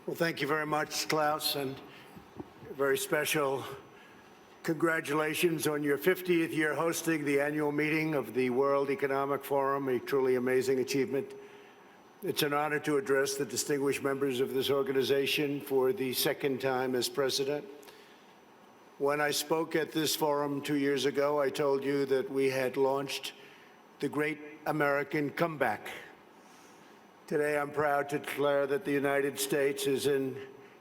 Well, thank you very much, Klaus, and very special congratulations on your 50th year hosting the annual meeting of the World Economic Forum, a truly amazing achievement. It's an honor to address the distinguished members of this organization for the second time as president. When I spoke at this forum 2 years ago, I told you that we had launched the Great American Comeback. Today, I'm proud to declare that the United States is in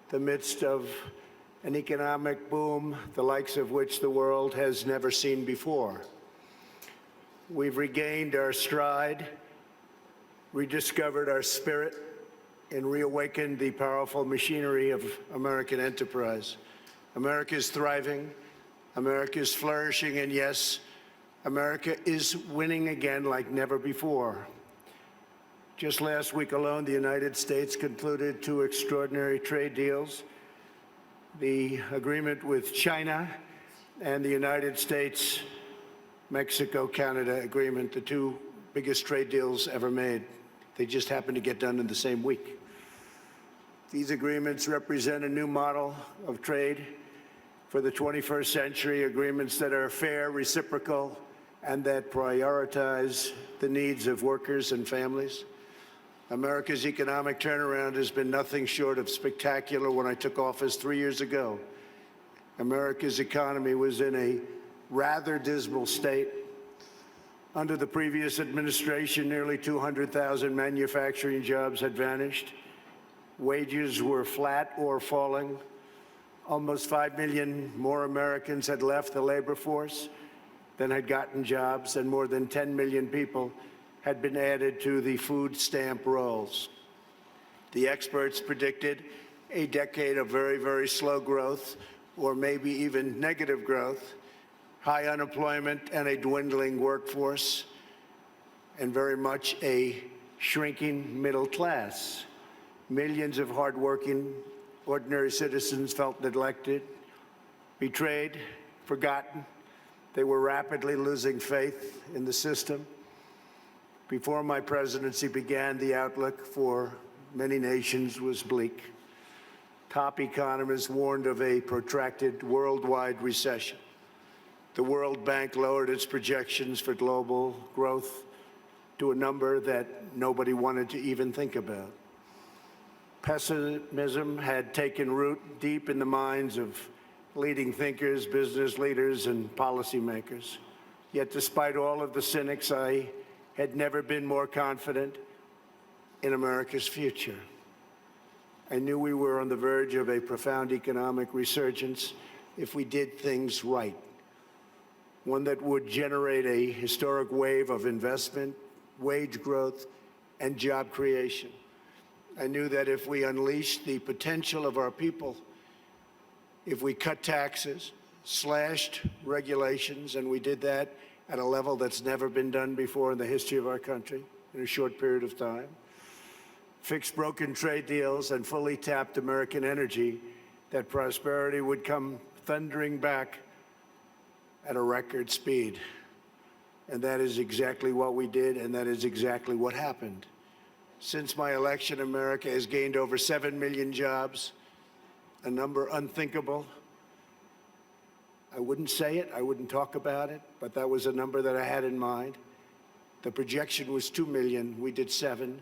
the midst of an economic boom, the likes of which the world has never seen before. We've regained our stride, rediscovered our spirit, and reawakened the powerful machinery of American enterprise. America is thriving, America is flourishing, and yes, America is winning again like never before. Just last week alone, the United States concluded 2 extraordinary trade deals, the agreement with China and the United States-Mexico-Canada agreement, the 2 biggest trade deals ever made. They just happened to get done in the same week. These agreements represent a new model of trade for the 21st century, agreements that are fair, reciprocal, and that prioritize the needs of workers and families. America's economic turnaround has been nothing short of spectacular. When I took office 3 years ago, America's economy was in a rather dismal state. Under the previous administration, nearly 200,000 manufacturing jobs had vanished. Wages were flat or falling. Almost 5 million more Americans had left the labor force than had gotten jobs, and more than 10 million people had been added to the food stamp rolls. The experts predicted a decade of very, very slow growth, or maybe even negative growth, high unemployment and a dwindling workforce, and very much a shrinking middle class. Millions of hardworking, ordinary citizens felt neglected, betrayed, forgotten. They were rapidly losing faith in the system. Before my presidency began, the outlook for many nations was bleak. Top economists warned of a protracted worldwide recession. The World Bank lowered its projections for global growth to a number that nobody wanted to even think about. Pessimism had taken root deep in the minds of leading thinkers, business leaders, and policymakers. Yet despite all of the cynics, I had never been more confident in America's future. I knew we were on the verge of a profound economic resurgence if we did things right, one that would generate a historic wave of investment, wage growth, and job creation. I knew that if we unleashed the potential of our people, if we cut taxes, slashed regulations, and we did that at a level that's never been done before in the history of our country in a short period of time, fixed broken trade deals, and fully tapped American energy, that prosperity would come thundering back at a record speed. And that is exactly what we did, and that is exactly what happened. Since my election, America has gained over 7 million jobs, a number unthinkable. I wouldn't say it, I wouldn't talk about it, but that was a number that I had in mind. The projection was 2 million, we did 7,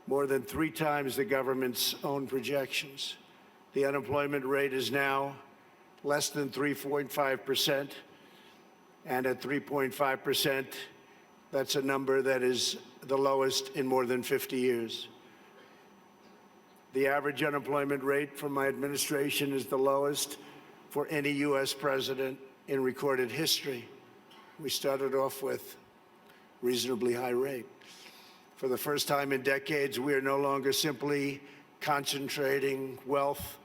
more than 3 times the government's own projections. The unemployment rate is now less than 3.5%, and at 3.5%, that's a number that is the lowest in more than 50 years. The average unemployment rate from my administration is the lowest for any U.S. president in recorded history. We started off with a reasonably high rate. For the first time in decades, we are no longer simply concentrating wealth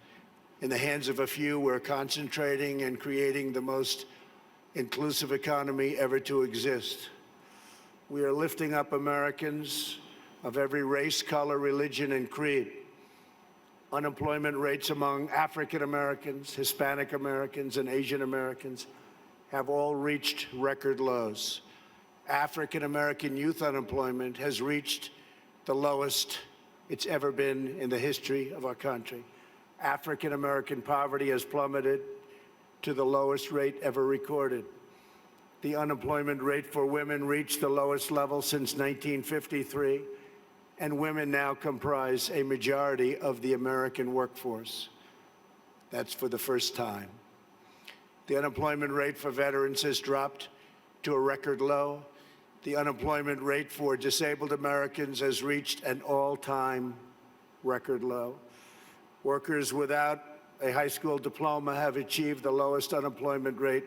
in the hands of a few. We're concentrating and creating the most inclusive economy ever to exist. We are lifting up Americans of every race, color, religion, and creed. Unemployment rates among African Americans, Hispanic Americans, and Asian Americans have all reached record lows. African American youth unemployment has reached the lowest it's ever been in the history of our country. African American poverty has plummeted to the lowest rate ever recorded. The unemployment rate for women reached the lowest level since 1953, and women now comprise a majority of the American workforce. That's for the first time. The unemployment rate for veterans has dropped to a record low. The unemployment rate for disabled Americans has reached an all-time record low. Workers without a high school diploma have achieved the lowest unemployment rate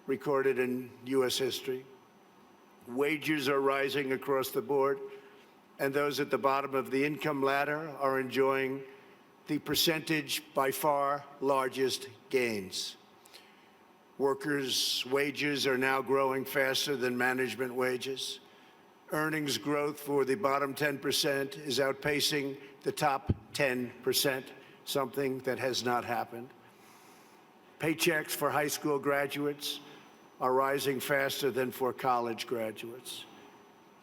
recorded in U.S. history. Wages are rising across the board, and those at the bottom of the income ladder are enjoying the percentage by far largest gains. Workers' wages are now growing faster than management wages. Earnings growth for the bottom 10% is outpacing the top 10%, something that has not happened. Paychecks for high school graduates are rising faster than for college graduates.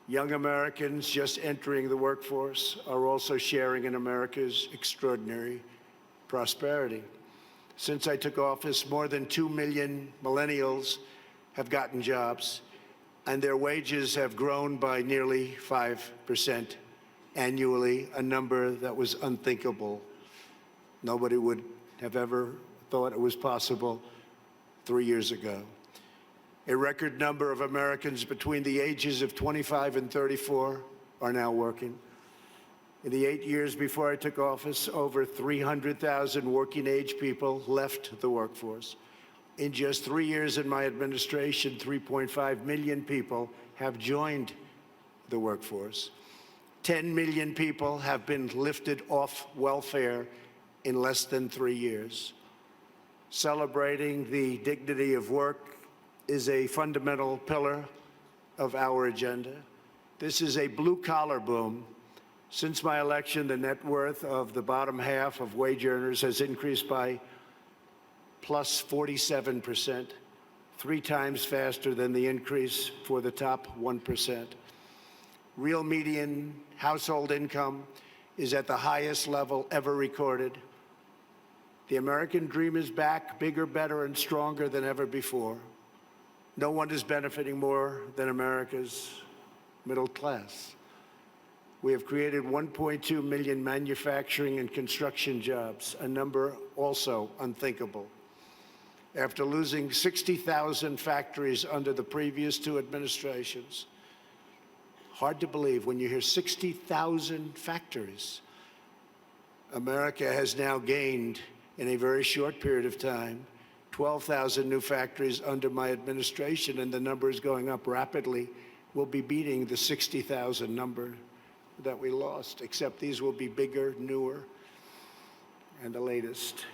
Young Americans just entering the workforce are also sharing in America's extraordinary prosperity. Since I took office, more than 2 million millennials have gotten jobs, and their wages have grown by nearly 5% annually, a number that was unthinkable. Nobody would have ever thought it was possible 3 years ago. A record number of Americans between the ages of 25 and 34 are now working. In the 8 years before I took office, over 300,000 working-age people left the workforce. In just 3 years in my administration, 3.5 million people have joined the workforce. 10 million people have been lifted off welfare in less than 3 years. Celebrating the dignity of work is a fundamental pillar of our agenda. This is a blue-collar boom. Since my election, the net worth of the bottom half of wage earners has increased by plus 47%, 3 times faster than the increase for the top 1%. Real median household income is at the highest level ever recorded. The American dream is back, bigger, better, and stronger than ever before. No one is benefiting more than America's middle class. We have created 1.2 million manufacturing and construction jobs, a number also unthinkable. After losing 60,000 factories under the previous 2 administrations, hard to believe when you hear 60,000 factories. America has now gained, in a very short period of time, 12,000 new factories under my administration, and the number is going up rapidly. We'll be beating the 60,000 number that we lost, except these will be bigger, newer, and the latest.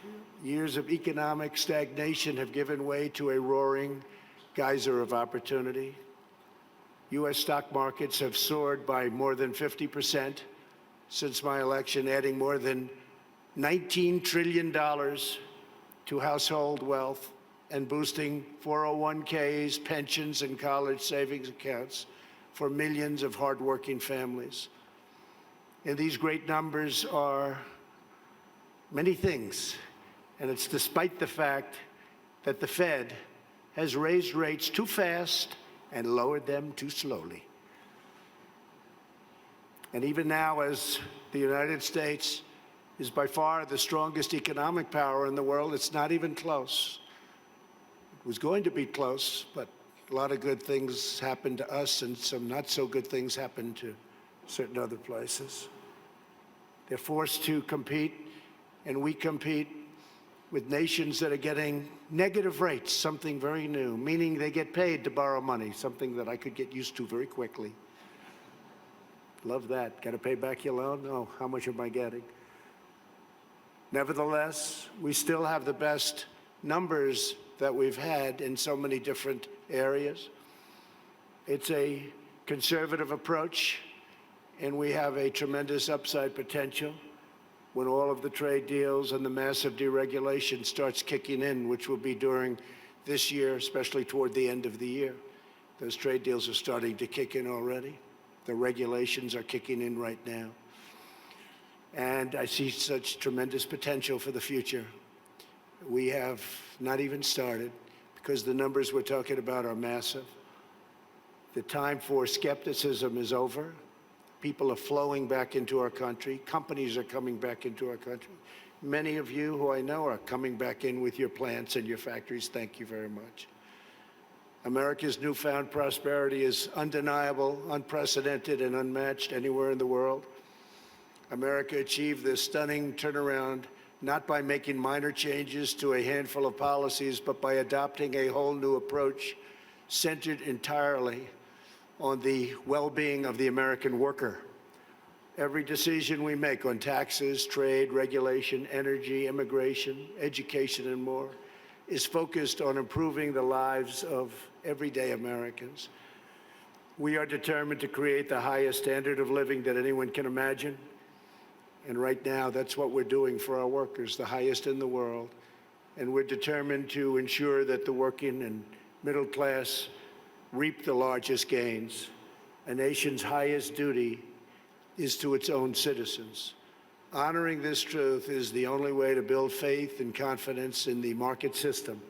Years of economic stagnation have given way to a roaring geyser of opportunity. U.S. stock markets have soared by more than 50% since my election, adding more than $19 trillion to household wealth and boosting 401ks, pensions, and college savings accounts for millions of hardworking families. And these great numbers are many things, and it's despite the fact that the Fed has raised rates too fast and lowered them too slowly. And even now, as the United States is by far the strongest economic power in the world, it's not even close. It was going to be close, but a lot of good things happened to us and some not so good things happened to certain other places. They're forced to compete, and we compete with nations that are getting negative rates, something very new, meaning they get paid to borrow money, something that I could get used to very quickly. Love that. Got to pay back your loan? No, how much am I getting? Nevertheless, we still have the best numbers that we've had in so many different areas. It's a conservative approach, and we have a tremendous upside potential when all of the trade deals and the massive deregulation starts kicking in, which will be during this year, especially toward the end of the year. Those trade deals are starting to kick in already. The regulations are kicking in right now. and I see such tremendous potential for the future. We have not even started because the numbers we're talking about are massive. The time for skepticism is over. People are flowing back into our country. Companies are coming back into our country. Many of you who I know are coming back in with your plants and your factories. Thank you very much. America's newfound prosperity is undeniable, unprecedented, and unmatched anywhere in the world. America achieved this stunning turnaround not by making minor changes to a handful of policies, but by adopting a whole new approach centered entirely on the well-being of the American worker. Every decision we make on taxes, trade, regulation, energy, immigration, education, and more is focused on improving the lives of everyday Americans. We are determined to create the highest standard of living that anyone can imagine. And right now, that's what we're doing for our workers, the highest in the world. And we're determined to ensure that the working and middle class reap the largest gains. A nation's highest duty is to its own citizens. Honoring this truth is the only way to build faith and confidence in the market system.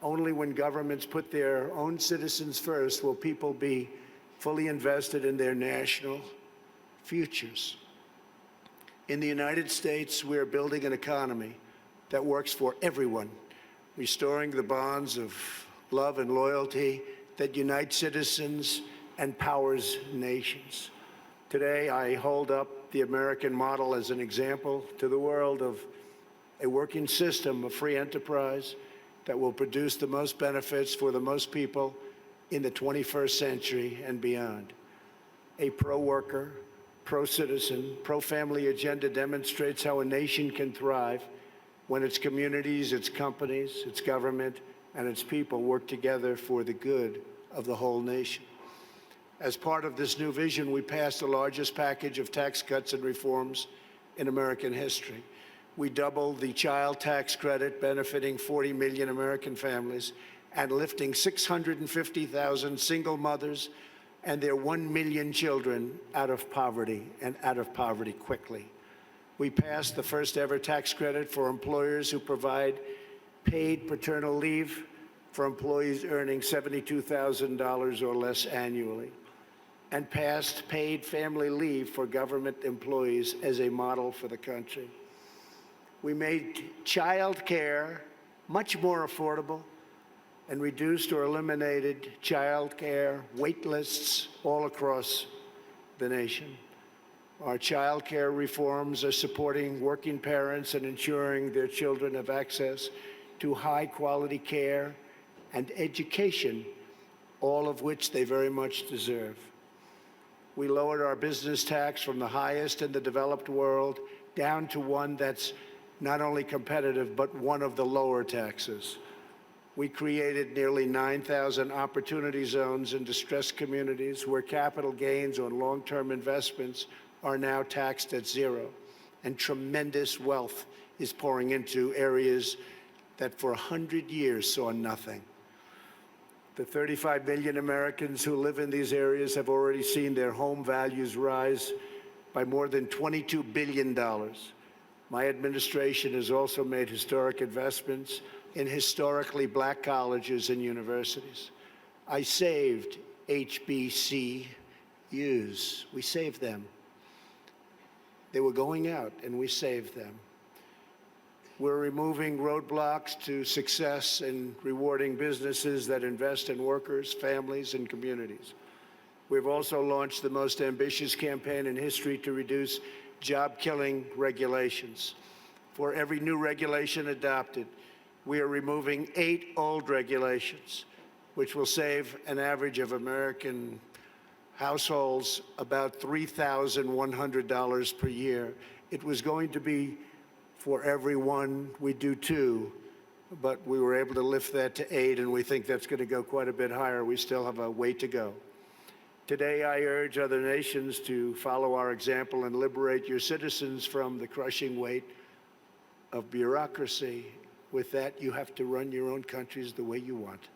Only when governments put their own citizens first will people be fully invested in their national futures. In the United States, we are building an economy that works for everyone, restoring the bonds of love and loyalty that unite citizens and powers nations. Today, I hold up the American model as an example to the world of a working system of free enterprise that will produce the most benefits for the most people in the 21st century and beyond. A pro-worker, pro-citizen, pro-family agenda demonstrates how a nation can thrive when its communities, its companies, its government, and its people work together for the good of the whole nation. As part of this new vision, we passed the largest package of tax cuts and reforms in American history. We doubled the child tax credit, benefiting 40 million American families, and lifting 650,000 single mothers and their 1 million children out of poverty, and out of poverty quickly. We passed the first ever tax credit for employers who provide paid paternal leave for employees earning $72,000 or less annually, and passed paid family leave for government employees as a model for the country. We made child care much more affordable and reduced or eliminated child care wait lists all across the nation. Our child care reforms are supporting working parents and ensuring their children have access to high-quality care and education, all of which they very much deserve. We lowered our business tax from the highest in the developed world down to one that's not only competitive, but one of the lower taxes. We created nearly 9,000 opportunity zones in distressed communities where capital gains on long-term investments are now taxed at zero, and tremendous wealth is pouring into areas that for 100 years saw nothing. The 35 million Americans who live in these areas have already seen their home values rise by more than $22 billion. My administration has also made historic investments in historically black colleges and universities. I saved HBCUs. We saved them. They were going out, and we saved them. We're removing roadblocks to success and rewarding businesses that invest in workers, families, and communities. We've also launched the most ambitious campaign in history to reduce job-killing regulations. For every new regulation adopted, we are removing 8 old regulations, which will save an average of American households about $3,100 per year. It was going to be for every one, we do 2, but we were able to lift that to 8, and we think that's going to go quite a bit higher. We still have a way to go. Today, I urge other nations to follow our example and liberate your citizens from the crushing weight of bureaucracy. With that, you have to run your own countries the way you want.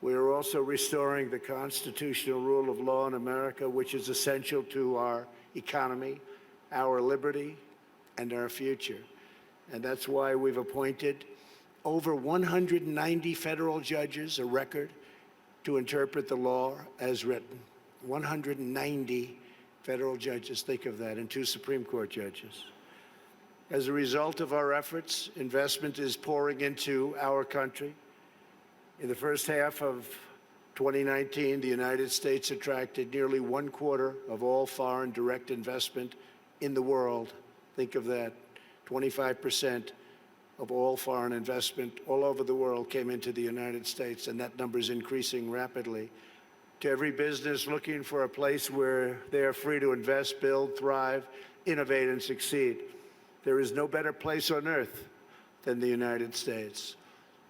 We are also restoring the constitutional rule of law in America, which is essential to our economy our liberty, and our future. And that's why we've appointed over 190 federal judges, a record, to interpret the law as written. 190 federal judges, think of that, and 2 Supreme Court judges. As a result of our efforts, investment is pouring into our country. In the first half of 2019, the United States attracted nearly 1/4 of all foreign direct investment in the world. Think of that. 25% of all foreign investment all over the world came into the United States, and that number is increasing rapidly. To every business looking for a place where they are free to invest, build, thrive, innovate, and succeed, there is no better place on earth than the United States.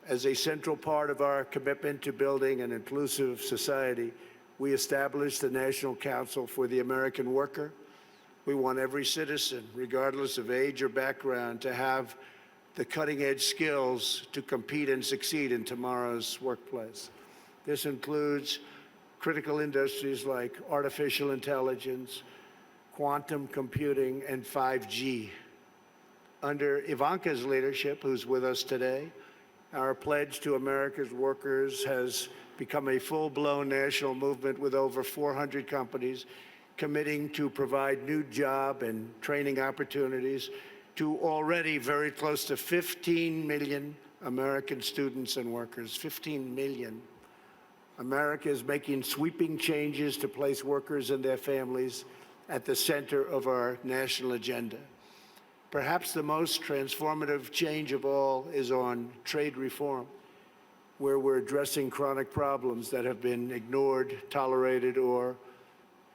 As a central part of our commitment to building an inclusive society, we established the National Council for the American Worker. We want every citizen, regardless of age or background, to have the cutting-edge skills to compete and succeed in tomorrow's workplace. This includes critical industries like artificial intelligence, quantum computing, and 5G. Under Ivanka's leadership, who's with us today, our pledge to America's workers has become a full-blown national movement with over 400 companies committing to provide new job and training opportunities to already very close to 15 million American students and workers. 15 million. America is making sweeping changes to place workers and their families at the center of our national agenda. Perhaps the most transformative change of all is on trade reform, where we're addressing chronic problems that have been ignored, tolerated, or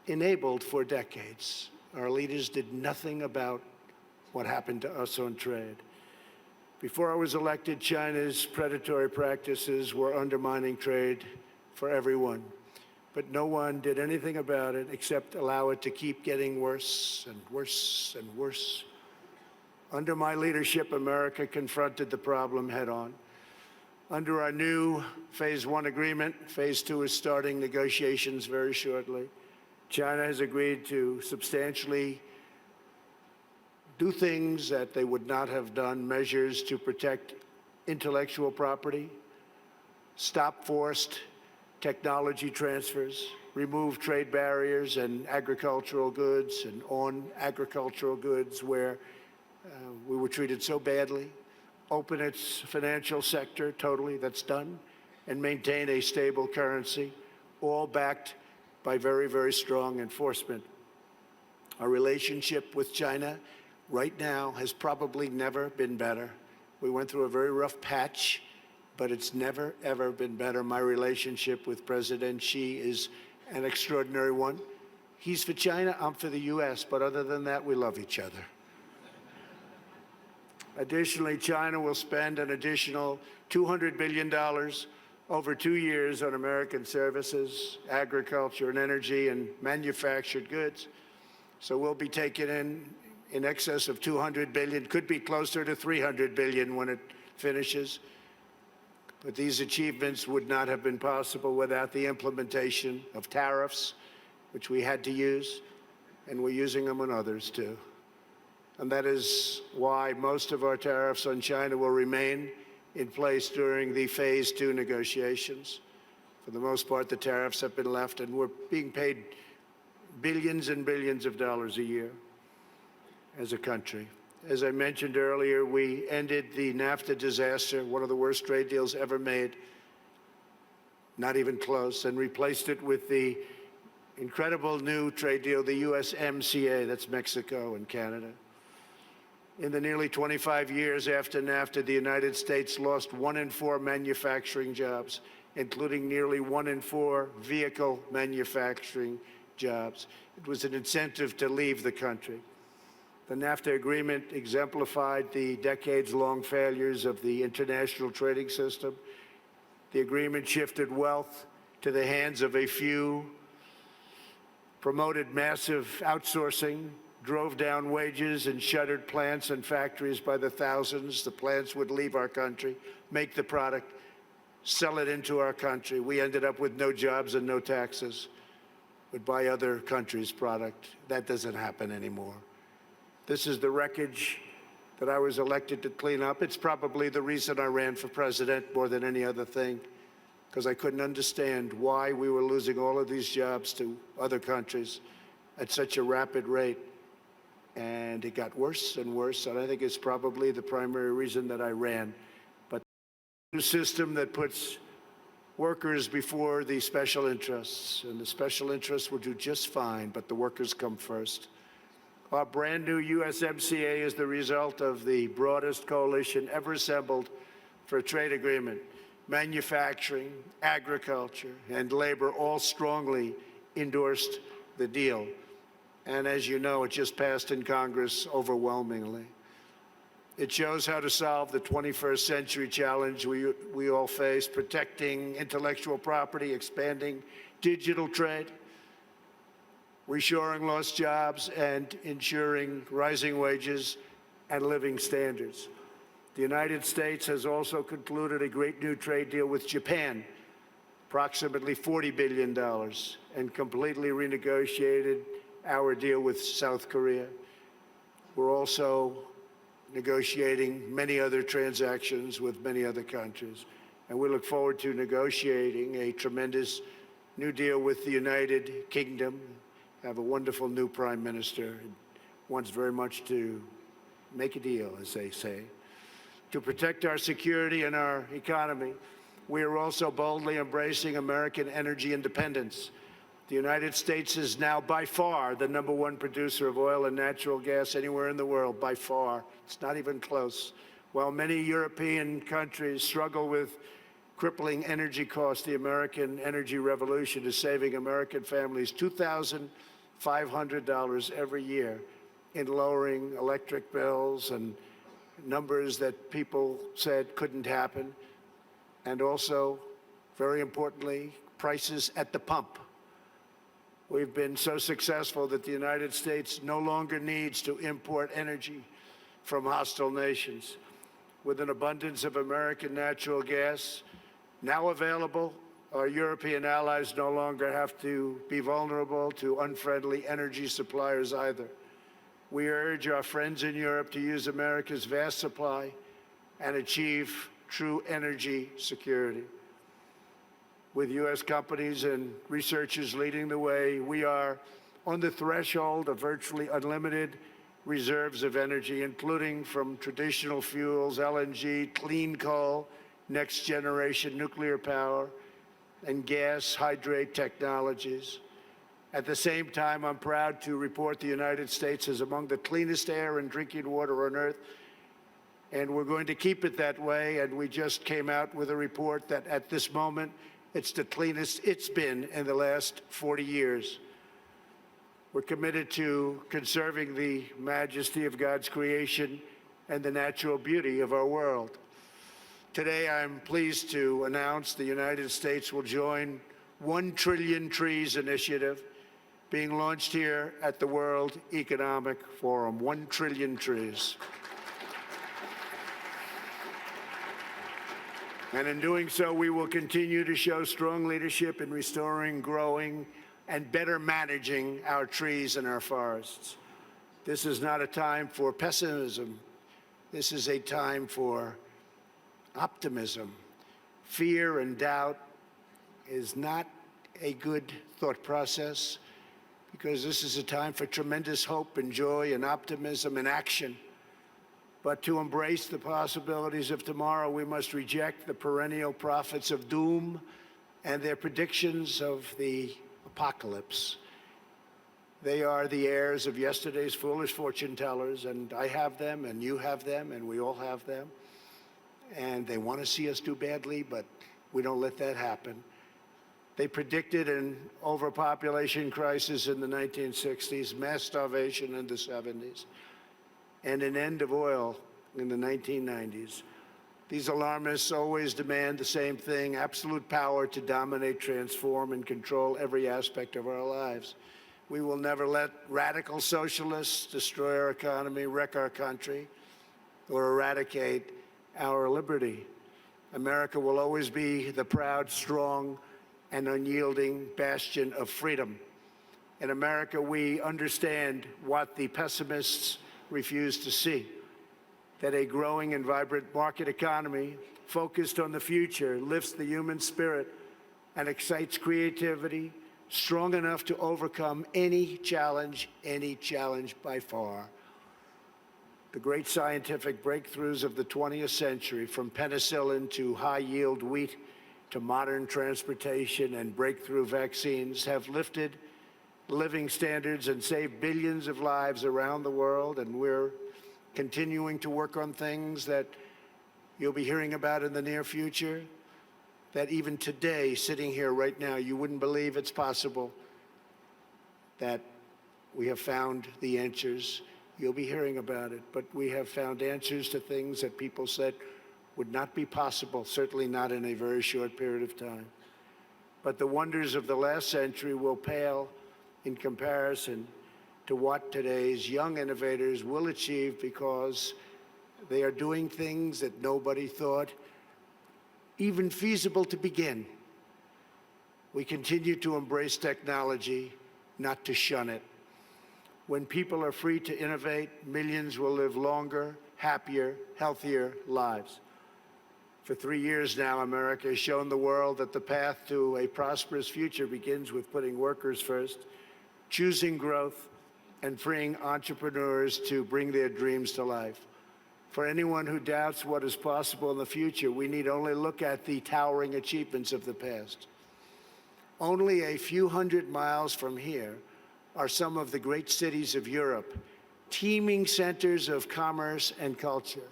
enabled for decades. Our leaders did nothing about what happened to us on trade. Before I was elected, China's predatory practices were undermining trade for everyone. But no one did anything about it except allow it to keep getting worse and worse and worse. Under my leadership, America confronted the problem head-on. Under our new Phase 1 agreement, Phase 2 is starting negotiations very shortly. China has agreed to substantially do things that they would not have done, measures to protect intellectual property, stop forced technology transfers, remove trade barriers and agricultural goods and on agricultural goods where we were treated so badly, open its financial sector totally, that's done, and maintain a stable currency, all backed by very, very strong enforcement. Our relationship with China right now has probably never been better. We went through a very rough patch, but it's never, ever been better. My relationship with President Xi is an extraordinary one. He's for China, I'm for the U.S., but other than that, we love each other. Additionally, China will spend an additional $200 billion over 2 years on American services, agriculture and energy, and manufactured goods. So we'll be taking in excess of $200 billion, could be closer to $300 billion when it finishes. But these achievements would not have been possible without the implementation of tariffs, which we had to use, and we're using them on others too. And that is why most of our tariffs on China will remain in place during the Phase 2 negotiations. For the most part, the tariffs have been left, and we're being paid billions and billions of dollars a year as a country. As I mentioned earlier, we ended the NAFTA disaster, one of the worst trade deals ever made, not even close, and replaced it with the incredible new trade deal, the USMCA, that's Mexico and Canada. In the nearly 25 years after NAFTA, the United States lost 1 in 4 manufacturing jobs, including nearly 1 in 4 vehicle manufacturing jobs. It was an incentive to leave the country. The NAFTA agreement exemplified the decades-long failures of the international trading system. The agreement shifted wealth to the hands of a few, promoted massive outsourcing, drove down wages, and shuttered plants and factories by the thousands. The plants would leave our country, make the product, sell it into our country. We ended up with no jobs and no taxes. Would buy other countries' product. That doesn't happen anymore. This is the wreckage that I was elected to clean up. It's probably the reason I ran for president more than any other thing, because I couldn't understand why we were losing all of these jobs to other countries at such a rapid rate. And it got worse and worse, and I think it's probably the primary reason that I ran. But a new system that puts workers before the special interests, and the special interests will do just fine, but the workers come first. Our brand new USMCA is the result of the broadest coalition ever assembled for a trade agreement. Manufacturing, agriculture, and labor all strongly endorsed the deal. And as you know, it just passed in Congress overwhelmingly. It shows how to solve the 21st century challenge we all face, protecting intellectual property, expanding digital trade, reshoring lost jobs, and ensuring rising wages and living standards. The United States has also concluded a great new trade deal with Japan, approximately $40 billion, and completely renegotiated our deal with South Korea. We're also negotiating many other transactions with many other countries, and we look forward to negotiating a tremendous new deal with the United Kingdom. Have a wonderful new prime minister who wants very much to make a deal, as they say. To protect our security and our economy, we are also boldly embracing American energy independence. The United States is now by far the #1 producer of oil and natural gas anywhere in the world, by far. It's not even close. While many European countries struggle with crippling energy costs, the American energy revolution is saving American families $2,500 every year in lowering electric bills, and numbers that people said couldn't happen. And also, very importantly, prices at the pump. We've been so successful that the United States no longer needs to import energy from hostile nations. With an abundance of American natural gas now available, our European allies no longer have to be vulnerable to unfriendly energy suppliers either. We urge our friends in Europe to use America's vast supply and achieve true energy security. With U.S. companies and researchers leading the way, we are on the threshold of virtually unlimited reserves of energy, including from traditional fuels, LNG, clean coal, next-generation nuclear power, and gas hydrate technologies. At the same time, I'm proud to report the United States is among the cleanest air and drinking water on Earth, and we're going to keep it that way. And we just came out with a report that at this moment, it's the cleanest it's been in the last 40 years. We're committed to conserving the majesty of God's creation and the natural beauty of our world. Today, I'm pleased to announce the United States will join 1 Trillion Trees initiative being launched here at the World Economic Forum. 1 trillion trees. And in doing so, we will continue to show strong leadership in restoring, growing, and better managing our trees and our forests. This is not a time for pessimism. This is a time for optimism. Fear and doubt is not a good thought process, because this is a time for tremendous hope and joy and optimism and action. But to embrace the possibilities of tomorrow, we must reject the perennial prophets of doom and their predictions of the apocalypse. They are the heirs of yesterday's foolish fortune tellers, and I have them, and you have them, and we all have them. And they want to see us do badly, but we don't let that happen. They predicted an overpopulation crisis in the 1960s, mass starvation in the 70s, and an end of oil in the 1990s. These alarmists always demand the same thing: absolute power to dominate, transform, and control every aspect of our lives. We will never let radical socialists destroy our economy, wreck our country, or eradicate our liberty. America will always be the proud, strong, and unyielding bastion of freedom. In America, we understand what the pessimists refuse to see. That a growing and vibrant market economy focused on the future lifts the human spirit and excites creativity strong enough to overcome any challenge by far. The great scientific breakthroughs of the 20th century, from penicillin to high-yield wheat to modern transportation and breakthrough vaccines, have lifted living standards and saved billions of lives around the world, and we're continuing to work on things that you'll be hearing about in the near future, that even today, sitting here right now, you wouldn't believe it's possible that we have found the answers. You'll be hearing about it, but we have found answers to things that people said would not be possible, certainly not in a very short period of time. But the wonders of the last century will pale in comparison to what today's young innovators will achieve, because they are doing things that nobody thought even feasible to begin. We continue to embrace technology, not to shun it. When people are free to innovate, millions will live longer, happier, healthier lives. For 3 years now, America has shown the world that the path to a prosperous future begins with putting workers first, choosing growth, and freeing entrepreneurs to bring their dreams to life. For anyone who doubts what is possible in the future, we need only look at the towering achievements of the past. Only a few hundred miles from here are some of the great cities of Europe, teeming centers of commerce and culture.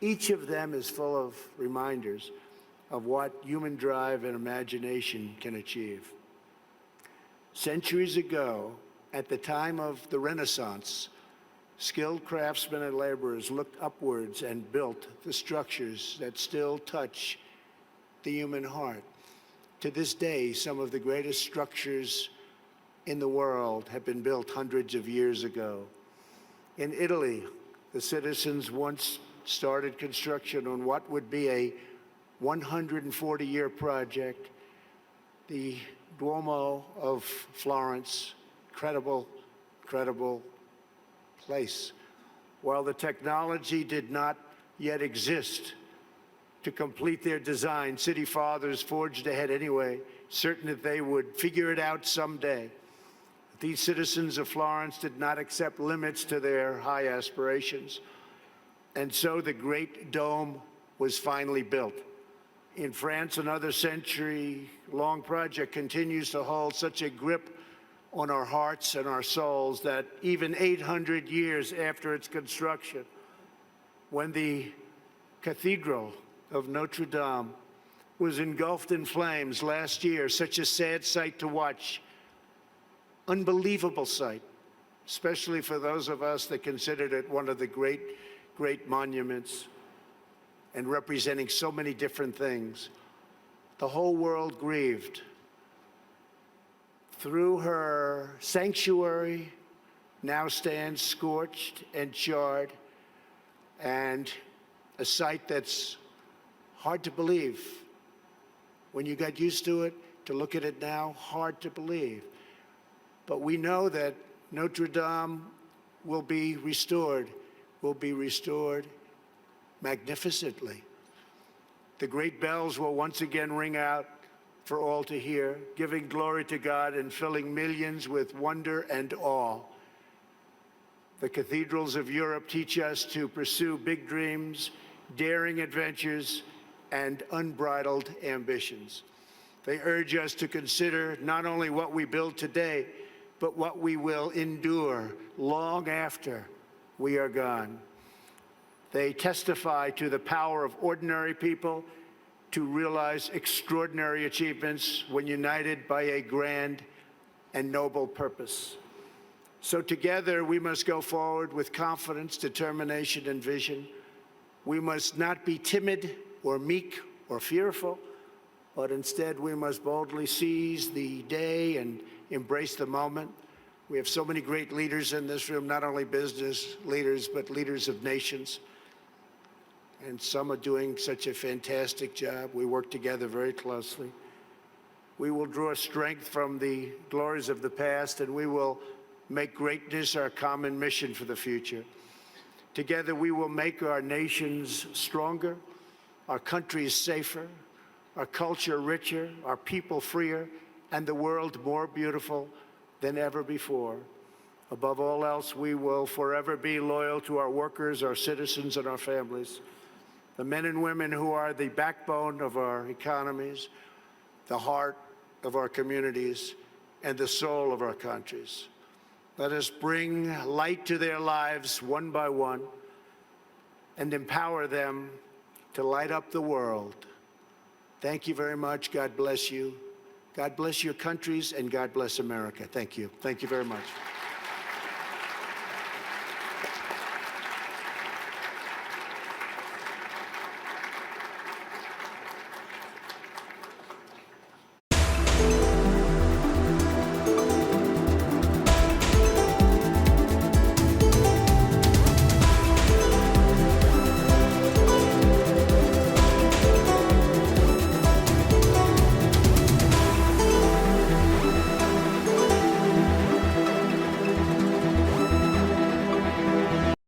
Each of them is full of reminders of what human drive and imagination can achieve. Centuries ago, at the time of the Renaissance, skilled craftsmen and laborers looked upwards and built the structures that still touch the human heart. To this day, some of the greatest structures in the world have been built hundreds of years ago. In Italy, the citizens once started construction on what would be a 140-year project, the Duomo of Florence. Incredible place. While the technology did not yet exist to complete their design, city fathers forged ahead anyway, certain that they would figure it out someday. These citizens of Florence did not accept limits to their high aspirations, and so the Great Dome was finally built. In France, another century-long project continues to hold such a grip on our hearts and our souls that even 800 years after its construction, when the Cathedral of Notre Dame was engulfed in flames last year, such a sad sight to watch, unbelievable sight, especially for those of us that considered it one of the great monuments and representing so many different things. The whole world grieved. Through her sanctuary now stands scorched and charred, and a sight that's hard to believe. When you got used to it, to look at it now, hard to believe. But we know that Notre Dame will be restored magnificently. The great bells will once again ring out for all to hear, giving glory to God and filling millions with wonder and awe. The cathedrals of Europe teach us to pursue big dreams, daring adventures, and unbridled ambitions. They urge us to consider not only what we build today, but what we will endure long after we are gone. They testify to the power of ordinary people to realize extraordinary achievements when united by a grand and noble purpose. So together we must go forward with confidence, determination, and vision. We must not be timid or meek or fearful, but instead we must boldly seize the day and embrace the moment. We have so many great leaders in this room, not only business leaders, but leaders of nations. And some are doing such a fantastic job. We work together very closely. We will draw strength from the glories of the past, and we will make greatness our common mission for the future. Together, we will make our nations stronger, our countries safer, our culture richer, our people freer, and the world more beautiful than ever before. Above all else, we will forever be loyal to our workers, our citizens, and our families, the men and women who are the backbone of our economies, the heart of our communities, and the soul of our countries. Let us bring light to their lives one by one and empower them to light up the world. Thank you very much. God bless you. God bless your countries, and God bless America. Thank you. Thank you very much.